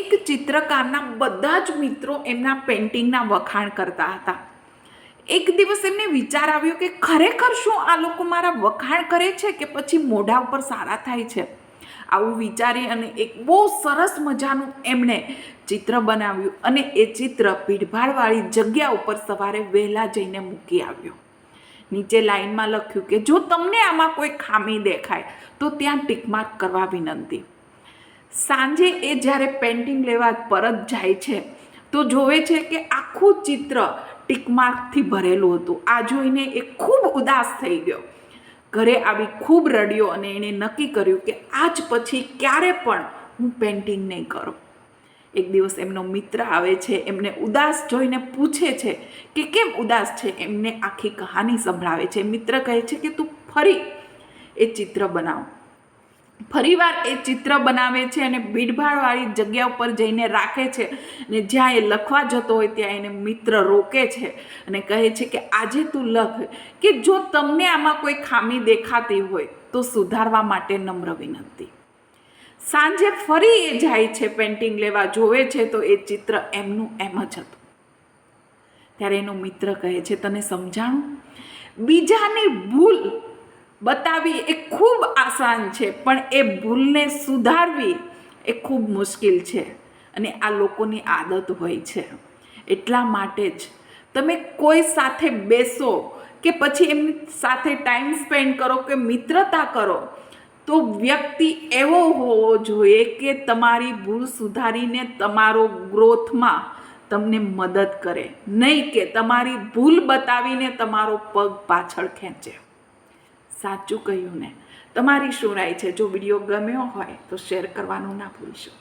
એક ચિત્રકારના બધા જ મિત્રો એમના પેઇન્ટિંગના વખાણ કરતા હતા. એક દિવસ એમને વિચાર આવ્યો કે ખરેખર શું આ લોકો મારા વખાણ કરે છે કે પછી મોઢા ઉપર સારા થાય છે. આવું વિચારી અને એક બહુ સરસ મજાનું એમણે ચિત્ર બનાવ્યું અને એ ચિત્ર ભીડભાડવાળી જગ્યા ઉપર સવારે વહેલા જઈને મૂકી આવ્યો. નીચે લાઈનમાં લખ્યું કે જો તમને આમાં કોઈ ખામી દેખાય તો ત્યાં ટીકમાર્ક કરવા વિનંતી. સાંજે એ જ્યારે પેઇન્ટિંગ લેવા પરત જાય છે તો જોવે છે કે આખું ચિત્ર ટીકમાર્કથી ભરેલું હતું. આ જોઈને એ ખૂબ ઉદાસ થઈ ગયો. ઘરે આવી ખૂબ રડ્યો અને એણે નક્કી કર્યું કે આજ પછી ક્યારે પણ હું પેઇન્ટિંગ નહીં કરું. એક દિવસ એમનો મિત્ર આવે છે, એમને ઉદાસ જોઈને પૂછે છે કે કેમ ઉદાસ છે. એમને આખી કહાની સંભળાવે છે. મિત્ર કહે છે કે તું ફરી એ ચિત્ર બનાવ. ફરીવાર એ ચિત્ર બનાવે છે અને ભીડભાડવાળી જગ્યા ઉપર જઈને રાખે છે અને જ્યાં એ લખવા જતો હોય ત્યાં એને મિત્ર રોકે છે અને કહે છે કે આજે તું લખ કે જો તમને આમાં કોઈ ખામી દેખાતી હોય તો સુધારવા માટે નમ્ર વિનંતી. સાંજે ફરી એ જાય છે પેઇન્ટિંગ લેવા, જોવે છે તો એ ચિત્ર એમનું એમ જ હતું. ત્યારે એનો મિત્ર કહે છે તને સમજાણું, બીજાની ભૂલ બતાવી એ ખૂબ આસાન છે પણ એ ભૂલને સુધારવી એ ખૂબ મુશ્કેલ છે અને આ લોકોની આદત હોય છે. એટલા માટે જ તમે કોઈ સાથે બેસો કે પછી એમની સાથે ટાઈમ સ્પેન્ડ કરો કે મિત્રતા કરો તો વ્યક્તિ એવો હોવો જોઈએ કે તમારી ભૂલ સુધારીને તમારો ગ્રોથમાં તમને મદદ કરે, નહીં કે તમારી ભૂલ બતાવીને તમારો પગ પાછળ ખેંચે. સાચું કહ્યું ને? તમારી શું રાય છે? જો વિડીયો ગમ્યો હોય તો શેર કરવાનું ના ભૂલશો.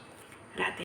રાધે.